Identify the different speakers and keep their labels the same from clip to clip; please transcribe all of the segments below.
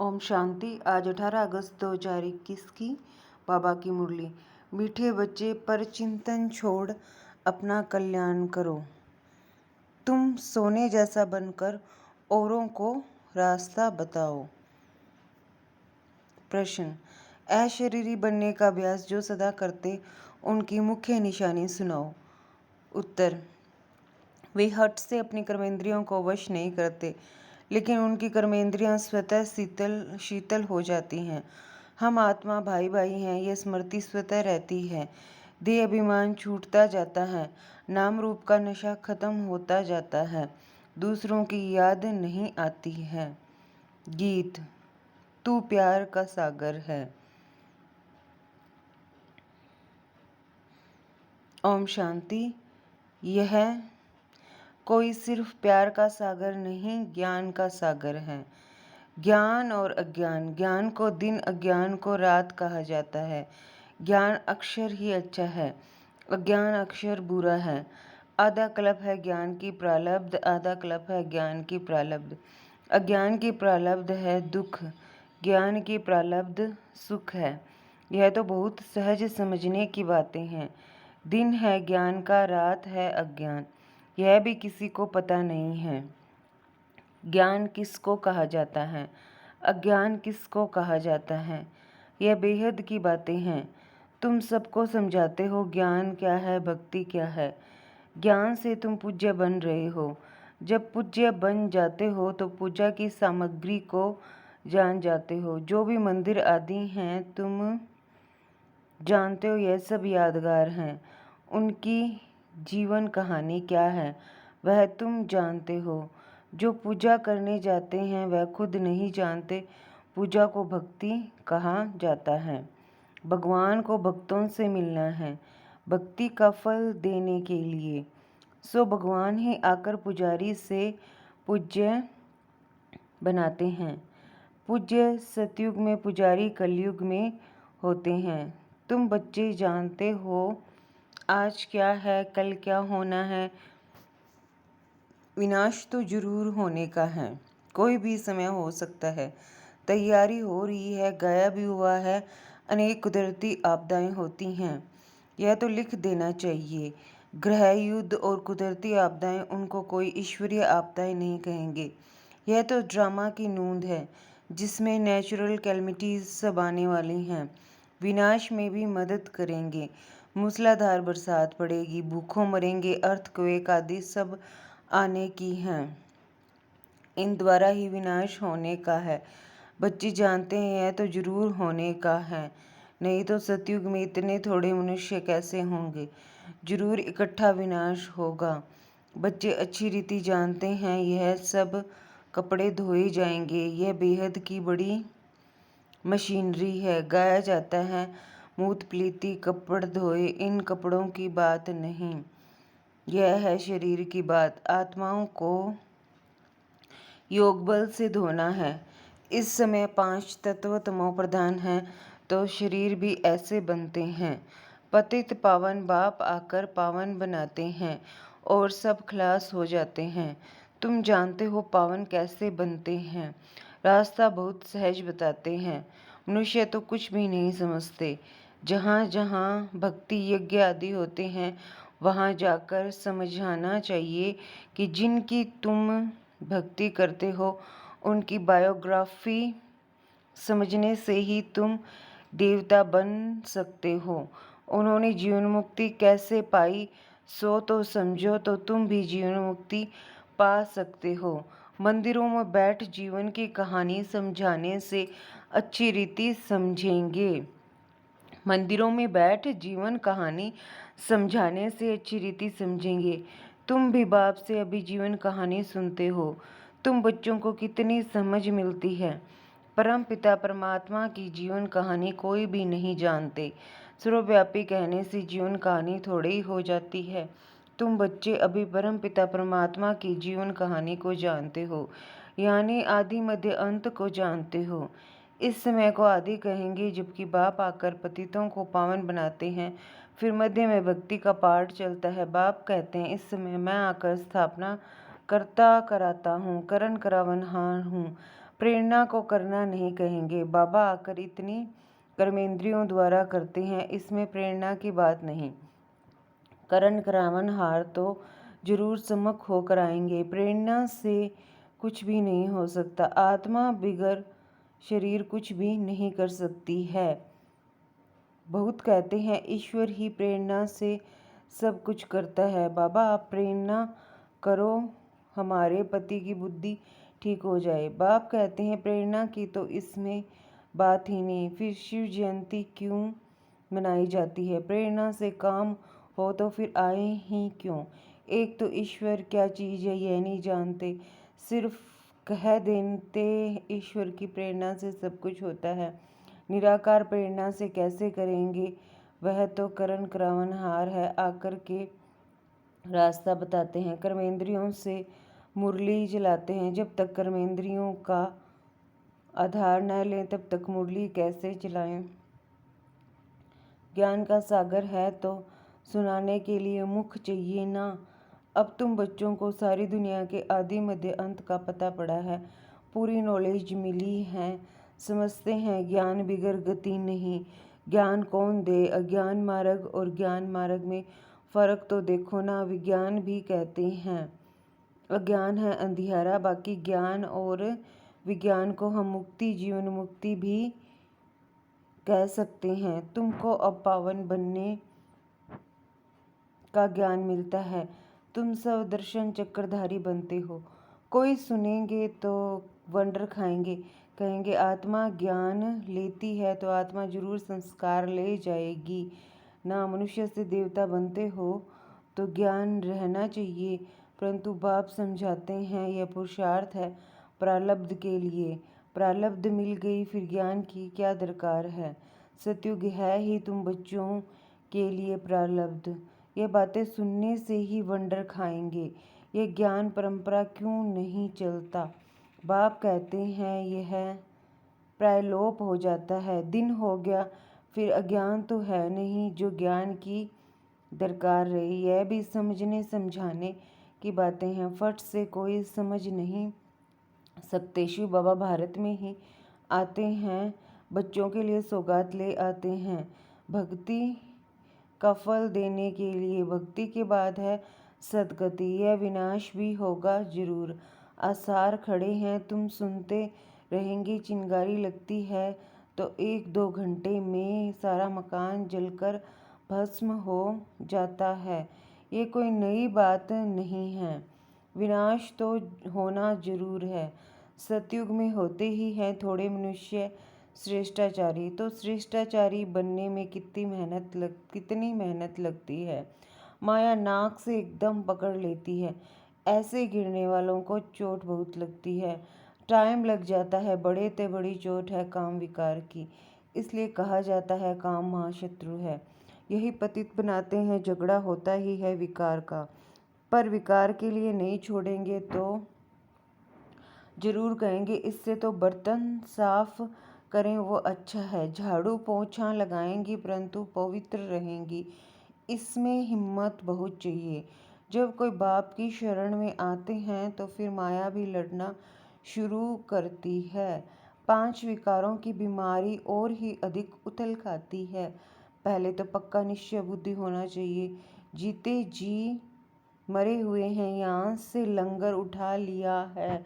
Speaker 1: ओम शांति। आज 18 अगस्त 2021 की बाबा की मुरली। मीठे बच्चे पर चिंतन छोड़ अपना कल्याण करो। तुम सोने जैसा बनकर औरों को रास्ता बताओ। प्रश्न। अशरीरी बनने का अभ्यास जो सदा करते उनकी मुख्य निशानी सुनाओ। उत्तर। वे हठ से अपनी कर्मेंद्रियों को वश नहीं करते, लेकिन उनकी कर्मेंद्रियां स्वतः शीतल हो जाती हैं। हम आत्मा भाई भाई हैं, यह स्मृति स्वतः रहती है। देह अभिमान छूटता जाता है, नाम रूप का नशा खत्म होता जाता है, दूसरों की याद नहीं आती है। गीत। तू प्यार का सागर है। ओम शांति। यह कोई सिर्फ प्यार का सागर नहीं, ज्ञान का सागर है। ज्ञान और अज्ञान, ज्ञान को दिन, अज्ञान को रात कहा जाता है। ज्ञान अक्षर ही अच्छा है, अज्ञान अक्षर बुरा है। आधा कल्प है ज्ञान की प्रारब्ध, आधा कल्प है ज्ञान की प्रारब्ध। अज्ञान की प्रारब्ध है दुख, ज्ञान की प्रारब्ध सुख है। यह तो बहुत सहज समझने की बातें हैं। दिन है ज्ञान का, रात है अज्ञान, यह भी किसी को पता नहीं है। ज्ञान किसको कहा जाता है, अज्ञान किसको कहा जाता है, यह बेहद की बातें हैं। तुम सबको समझाते हो ज्ञान क्या है, भक्ति क्या है। ज्ञान से तुम पूज्य बन रहे हो। जब पूज्य बन जाते हो तो पूजा की सामग्री को जान जाते हो। जो भी मंदिर आदि हैं तुम जानते हो, यह सब यादगार हैं। उनकी जीवन कहानी क्या है वह तुम जानते हो। जो पूजा करने जाते हैं वह खुद नहीं जानते पूजा को भक्ति कहा जाता है। भगवान को भक्तों से मिलना है, भक्ति का फल देने के लिए। सो भगवान ही आकर पुजारी से पूज्य बनाते हैं। पूज्य सतयुग में, पुजारी कलयुग में होते हैं। तुम बच्चे जानते हो आज क्या है, कल क्या होना है। विनाश तो जरूर होने का है, कोई भी समय हो सकता है। तैयारी हो रही है, गया भी हुआ है। अनेक कुदरती आपदाएं होती हैं, यह तो लिख देना चाहिए। ग्रह युद्ध और कुदरती आपदाएं, उनको कोई ईश्वरीय आपदाएं नहीं कहेंगे। यह तो ड्रामा की नूंद है जिसमें नेचुरल कैलमिटीज सब आने वाली हैं। विनाश में भी मदद करेंगे। मूसलाधार बरसात पड़ेगी, भूखों मरेंगे, अर्थक्वेक आदि सब आने की हैं। इन द्वारा ही विनाश होने का है। बच्चे जानते हैं यह तो जरूर होने का है, नहीं तो सतयुग में इतने थोड़े मनुष्य कैसे होंगे। जरूर इकट्ठा विनाश होगा। बच्चे अच्छी रीति जानते हैं यह सब कपड़े धोए जाएंगे। यह बेहद की बड़ी मशीनरी है। गाया जाता है मूत प्लीति कपड़ धोए, इन कपड़ों की बात नहीं, यह है शरीर की बात। आत्माओं को योग बल से धोना है। इस समय 5 तत्व तमो प्रधान हैं, तो शरीर भी ऐसे बनते हैं। पतित पावन बाप आकर पावन बनाते हैं और सब खलास हो जाते हैं। तुम जानते हो पावन कैसे बनते हैं, रास्ता बहुत सहज बताते हैं। मनुष्य तो कुछ भी नहीं समझते। जहाँ जहाँ भक्ति यज्ञ आदि होते हैं वहाँ जाकर समझाना चाहिए कि जिनकी तुम भक्ति करते हो उनकी बायोग्राफी समझने से ही तुम देवता बन सकते हो। उन्होंने जीवन मुक्ति कैसे पाई सो तो समझो, तो तुम भी जीवन मुक्ति पा सकते हो। मंदिरों में बैठ जीवन की कहानी समझाने से अच्छी रीति समझेंगे। मंदिरों में बैठ जीवन कहानी समझाने से अच्छी रीति समझेंगे। तुम भी बाप से अभी जीवन कहानी सुनते हो। तुम बच्चों को कितनी समझ मिलती है। परम पिता परमात्मा की जीवन कहानी कोई भी नहीं जानते। सर्वव्यापी कहने से जीवन कहानी थोड़ी ही हो जाती है। तुम बच्चे अभी परम पिता परमात्मा की जीवन कहानी को जानते हो, यानी आदि मध्य अंत को जानते हो। इस समय को आदि कहेंगे, जबकि बाप आकर पतितों को पावन बनाते हैं। फिर मध्य में भक्ति का पाठ चलता है। बाप कहते हैं इस समय मैं आकर स्थापना करता कराता हूँ, करण करावनहार हूँ। प्रेरणा को करना नहीं कहेंगे। बाबा आकर इतनी कर्मेंद्रियों द्वारा करते हैं, इसमें प्रेरणा की बात नहीं। करण करावन हार तो जरूर सम्मुख होकर आएंगे। प्रेरणा से कुछ भी नहीं हो सकता। आत्मा बिगर शरीर कुछ भी नहीं कर सकती है। बहुत कहते हैं ईश्वर ही प्रेरणा से सब कुछ करता है। बाबा आप प्रेरणा करो हमारे पति की बुद्धि ठीक हो जाए। बाप कहते हैं प्रेरणा की तो इसमें बात ही नहीं, फिर शिव जयंती क्यों मनाई जाती है? प्रेरणा से काम हो तो फिर आए ही क्यों? एक तो ईश्वर क्या चीज़ है यह नहीं जानते, सिर्फ कह देते ईश्वर की प्रेरणा से सब कुछ होता है। निराकार प्रेरणा से कैसे करेंगे? वह तो करण करावनहार है, आकर के रास्ता बताते हैं। कर्मेंद्रियों से मुरली चलाते हैं। जब तक कर्मेंद्रियों का आधार न लें तब तक मुरली कैसे चलाएं? ज्ञान का सागर है तो सुनाने के लिए मुख चाहिए ना। अब तुम बच्चों को सारी दुनिया के आदि मध्य अंत का पता पड़ा है, पूरी नॉलेज मिली है, समझते हैं ज्ञान बिगर गति नहीं। ज्ञान कौन दे? अज्ञान मार्ग और ज्ञान मार्ग में फर्क तो देखो ना। विज्ञान भी कहते हैं अज्ञान है अंधियारा, बाकी ज्ञान और विज्ञान को हम मुक्ति जीवन मुक्ति भी कह सकते हैं। तुमको अब पावन बनने का ज्ञान मिलता है, तुम सब दर्शन चक्रधारी बनते हो। कोई सुनेंगे तो वंडर खाएंगे, कहेंगे आत्मा ज्ञान लेती है तो आत्मा जरूर संस्कार ले जाएगी ना। मनुष्य से देवता बनते हो तो ज्ञान रहना चाहिए, परंतु बाप समझाते हैं यह पुरुषार्थ है प्रारब्ध के लिए। प्रारब्ध मिल गई फिर ज्ञान की क्या दरकार है? सतयुग है ही तुम बच्चों के लिए प्रारब्ध। ये बातें सुनने से ही वंडर खाएंगे। ये ज्ञान परंपरा क्यों नहीं चलता? बाप कहते हैं यह प्रायलोप हो जाता है। दिन हो गया फिर अज्ञान तो है नहीं जो ज्ञान की दरकार रही। यह भी समझने समझाने की बातें हैं, फट से कोई समझ नहीं सकते। शिव बाबा भारत में ही आते हैं, बच्चों के लिए सौगात ले आते हैं, भक्ति का फल देने के लिए। भक्ति के बाद है सदगति, यह विनाश भी होगा जरूर। आसार खड़े हैं, तुम सुनते रहेंगे। चिंगारी लगती है तो 1-2 घंटे में सारा मकान जलकर भस्म हो जाता है। ये कोई नई बात नहीं है। विनाश तो होना जरूर है। सतयुग में होते ही हैं थोड़े मनुष्य श्रेष्ठाचारी। तो श्रेष्ठाचारी बनने में कितनी मेहनत लगती है। माया नाक से एकदम पकड़ लेती है, ऐसे गिरने वालों को चोट बहुत लगती है। टाइम लग जाता है। बड़े ते बड़ी चोट है काम विकार की, इसलिए कहा जाता है काम महाशत्रु है। यही पतित बनाते हैं, झगड़ा होता ही है विकार का। पर विकार के लिए नहीं छोड़ेंगे तो जरूर कहेंगे इससे तो बर्तन साफ करें वो अच्छा है। झाड़ू पोछा लगाएंगी परंतु पवित्र रहेंगी, इसमें हिम्मत बहुत चाहिए। जब कोई बाप की शरण में आते हैं तो फिर माया भी लड़ना शुरू करती है। 5 विकारों की बीमारी और ही अधिक उथल खाती है। पहले तो पक्का निश्चय बुद्धि होना चाहिए। जीते जी मरे हुए हैं, यहाँ से लंगर उठा लिया है।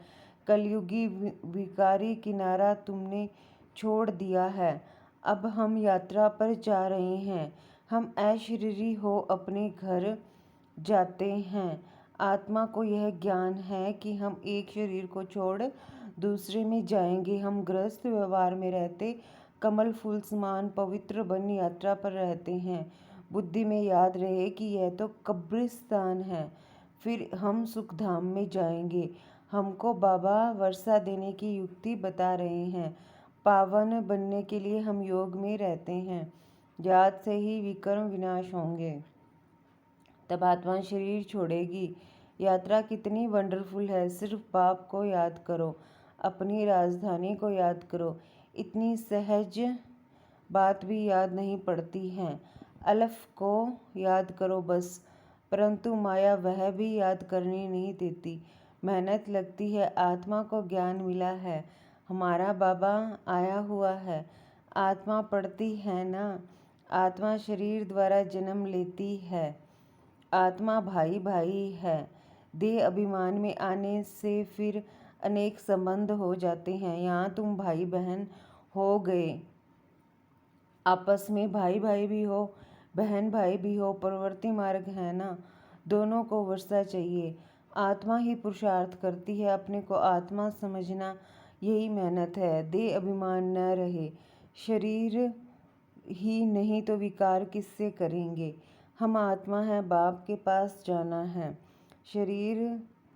Speaker 1: कलयुगी विकारी किनारा तुमने छोड़ दिया है। अब हम यात्रा पर जा रहे हैं। हम ऐशरीरी हो अपने घर जाते हैं। आत्मा को यह ज्ञान है कि हम एक शरीर को छोड़ दूसरे में जाएंगे। हम गृहस्थ व्यवहार में रहते कमल फूल समान पवित्र बन यात्रा पर रहते हैं। बुद्धि में याद रहे कि यह तो कब्रिस्तान है, फिर हम सुखधाम में जाएंगे। हमको बाबा वर्षा देने की युक्ति बता रहे हैं। पावन बनने के लिए हम योग में रहते हैं। याद से ही विकर्म विनाश होंगे, तब आत्मा शरीर छोड़ेगी। यात्रा कितनी वंडरफुल है। सिर्फ बाप को याद करो, अपनी राजधानी को याद करो। इतनी सहज बात भी याद नहीं पड़ती है। अलफ को याद करो बस, परंतु माया वह भी याद करने नहीं देती। मेहनत लगती है। आत्मा को ज्ञान मिला है, हमारा बाबा आया हुआ है। आत्मा पढ़ती है ना। आत्मा शरीर द्वारा जन्म लेती है। आत्मा भाई भाई है। देह अभिमान में आने से फिर अनेक संबंध हो जाते हैं। यहाँ तुम भाई बहन हो गए, आपस में भाई भाई भी हो, बहन भाई भी हो। प्रवृत्ति मार्ग है ना, दोनों को वर्षा चाहिए। आत्मा ही पुरुषार्थ करती है। अपने को आत्मा समझना यही मेहनत है। देह अभिमान न रहे। शरीर ही नहीं तो विकार किससे करेंगे। हम आत्मा है, बाप के पास जाना है। शरीर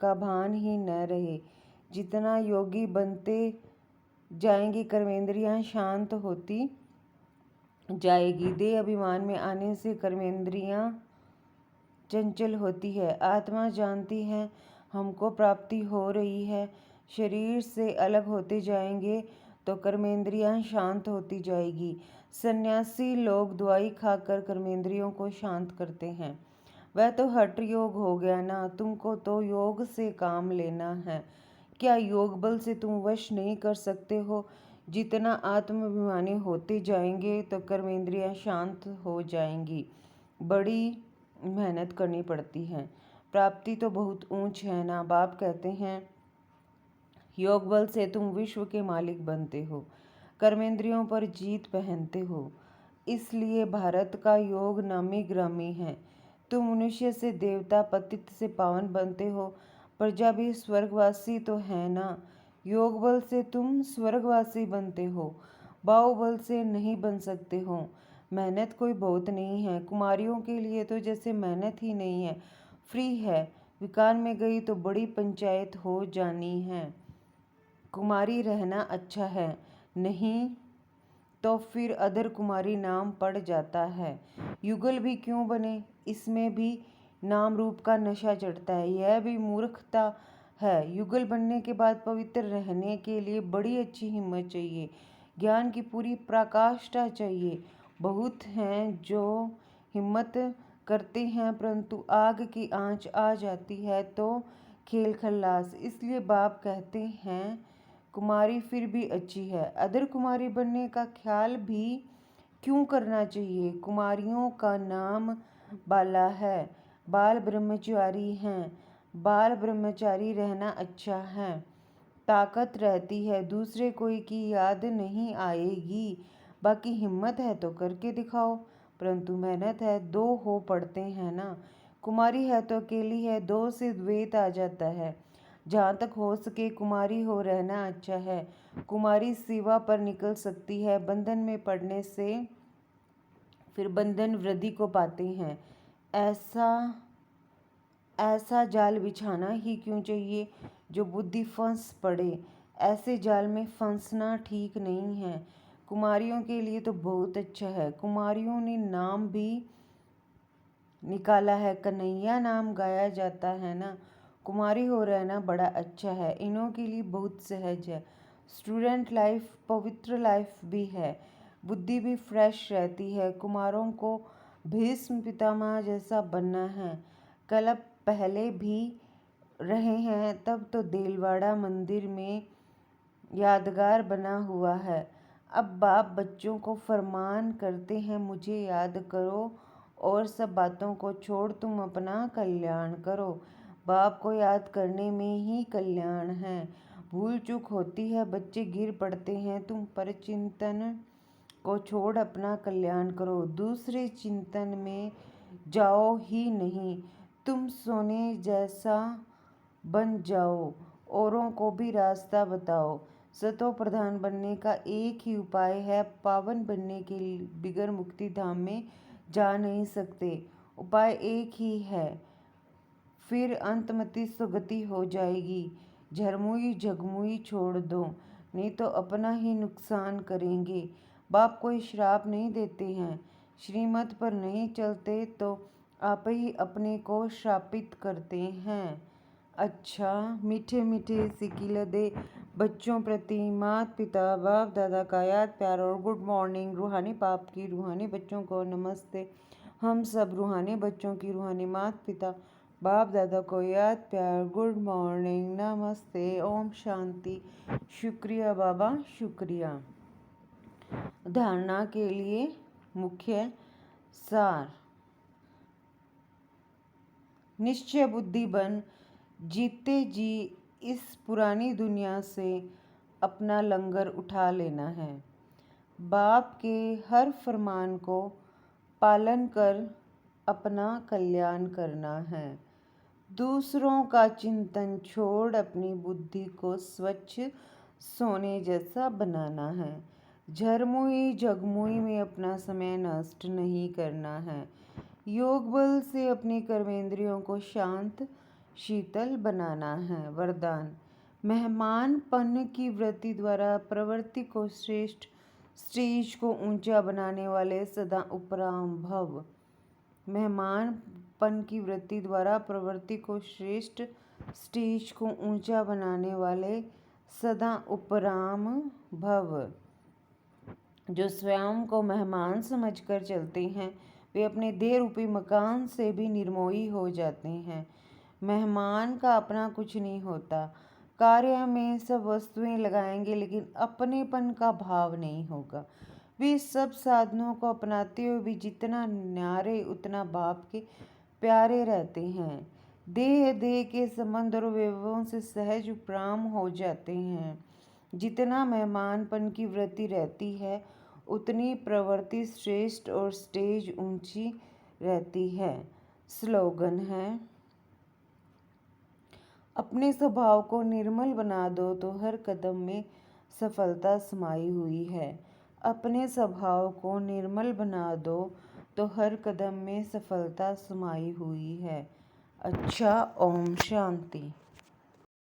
Speaker 1: का भान ही न रहे। जितना योगी बनते जाएंगे कर्मेंद्रियां शांत होती जाएगी। देह अभिमान में आने से कर्मेंद्रियां चंचल होती है। आत्मा जानती है हमको प्राप्ति हो रही है। शरीर से अलग होते जाएंगे तो कर्मेंद्रियां शांत होती जाएगी। सन्यासी लोग दवाई खाकर कर्मेंद्रियों को शांत करते हैं। वह तो हठ योग हो गया ना। तुमको तो योग से काम लेना है। क्या योग बल से तुम वश नहीं कर सकते हो? जितना आत्माभिमानी होते जाएंगे तो कर्मेंद्रियां शांत हो जाएंगी। बड़ी मेहनत करनी पड़ती है। प्राप्ति तो बहुत ऊंच है ना। बाप कहते हैं योग बल से तुम विश्व के मालिक बनते हो, कर्मेंद्रियों पर जीत पहनते हो। इसलिए भारत का योग नामी ग्रामी है। तुम मनुष्य से देवता, पतित से पावन बनते हो। प्रजा भी स्वर्गवासी तो है ना। योग बल से तुम स्वर्गवासी बनते हो, बाहुबल से नहीं बन सकते हो। मेहनत कोई बहुत नहीं है। कुमारियों के लिए तो जैसे मेहनत ही नहीं है, फ्री है। विकार में गई तो बड़ी पंचायत हो जानी है। कुमारी रहना अच्छा है, नहीं तो फिर अधर कुमारी नाम पड़ जाता है। युगल भी क्यों बने, इसमें भी नाम रूप का नशा चढ़ता है। यह भी मूर्खता है। युगल बनने के बाद पवित्र रहने के लिए बड़ी अच्छी हिम्मत चाहिए। ज्ञान की पूरी पराकाष्ठा चाहिए। बहुत हैं जो हिम्मत करते हैं, परंतु आग की आंच आ जाती है तो खेल खल्लास। इसलिए बाप कहते हैं कुमारी फिर भी अच्छी है। अधर कुमारी बनने का ख्याल भी क्यों करना चाहिए? कुमारियों का नाम बाला है, बाल ब्रह्मचारी हैं। बाल ब्रह्मचारी रहना अच्छा है। ताकत रहती है, दूसरे कोई की याद नहीं आएगी। बाकी हिम्मत है तो करके दिखाओ। परंतु मेहनत है, दो हो पड़ते हैं ना। कुमारी है तो अकेली है, दो से द्वैत आ जाता है। जहाँ तक हो सके कुमारी हो रहना अच्छा है। कुमारी सेवा पर निकल सकती है। बंधन में पड़ने से फिर बंधन वृद्धि को पाते हैं। ऐसा ऐसा जाल बिछाना ही क्यों चाहिए जो बुद्धि फंस पड़े। ऐसे जाल में फंसना ठीक नहीं है। कुमारियों के लिए तो बहुत अच्छा है। कुमारियों ने नाम भी निकाला है, कन्हैया नाम गाया जाता है ना। कुमारी हो रहना बड़ा अच्छा है। इन्हों के लिए बहुत सहज है। स्टूडेंट लाइफ पवित्र लाइफ भी है। बुद्धि भी फ्रेश रहती है। कुमारों को भीष्म पितामह जैसा बनना है। कल्प पहले भी रहे हैं, तब तो देलवाड़ा मंदिर में यादगार बना हुआ है। अब बाप बच्चों को फरमान करते हैं मुझे याद करो और सब बातों को छोड़ तुम अपना कल्याण करो। बाप को याद करने में ही कल्याण है। भूल चूक होती है, बच्चे गिर पड़ते हैं। तुम पर चिंतन को छोड़ अपना कल्याण करो। दूसरे चिंतन में जाओ ही नहीं। तुम सोने जैसा बन जाओ, औरों को भी रास्ता बताओ। सतो प्रधान बनने का एक ही उपाय है। पावन बनने के बिगर मुक्ति धाम में जा नहीं सकते। उपाय एक ही है, फिर अंतमति सुगति हो जाएगी। झरमुई झगमुई छोड़ दो, नहीं तो अपना ही नुकसान करेंगे। बाप कोई श्राप नहीं देते हैं। श्रीमत पर नहीं चलते तो आप ही अपने को श्रापित करते हैं। अच्छा, मीठे मीठे सिकिलदे बच्चों प्रति माता पिता बाप दादा का याद प्यार और गुड मॉर्निंग। रूहानी पाप की रूहानी बच्चों को नमस्ते। हम सब रूहानी बच्चों की रूहानी माता पिता बाप दादा को याद प्यार, गुड मॉर्निंग, नमस्ते, ओम शांति। शुक्रिया बाबा, शुक्रिया। धारणा के लिए मुख्य सार। निश्चय बुद्धि बन जीते जी इस पुरानी दुनिया से अपना लंगर उठा लेना है। बाप के हर फरमान को पालन कर अपना कल्याण करना है। दूसरों का चिंतन छोड़ अपनी बुद्धि को स्वच्छ सोने जैसा बनाना है। झरमुई जगमुई में अपना समय नष्ट नहीं करना है। योग बल से अपनी कर्मेंद्रियों को शांत शीतल बनाना है। वरदान। मेहमानपन की वृत्ति द्वारा प्रवृत्ति को श्रेष्ठ स्टेज को ऊंचा बनाने वाले सदा उपराम भव। मेहमानपन की वृत्ति द्वारा प्रवृत्ति को श्रेष्ठ स्टेज को ऊंचा बनाने वाले सदा उपराम भव। जो स्वयं को मेहमान समझकर चलते हैं वे अपने देह रूपी मकान से भी निर्मोही हो जाते हैं। मेहमान का अपना कुछ नहीं होता। कार्य में सब वस्तुएं लगाएंगे लेकिन अपनेपन का भाव नहीं होगा। वे सब साधनों को अपनाते हुए भी जितना न्यारे उतना बाप के प्यारे रहते हैं। देह देह के संबंध और वैभवों से सहज उपराम हो जाते हैं। जितना मेहमानपन की वृत्ति रहती है उतनी प्रवृत्ति श्रेष्ठ और स्टेज ऊंची रहती है। स्लोगन है, अपने स्वभाव को निर्मल बना दो तो हर कदम में सफलता समाई हुई है। अपने स्वभाव को निर्मल बना दो तो हर कदम में सफलता समाई हुई है। अच्छा, ओम शांति।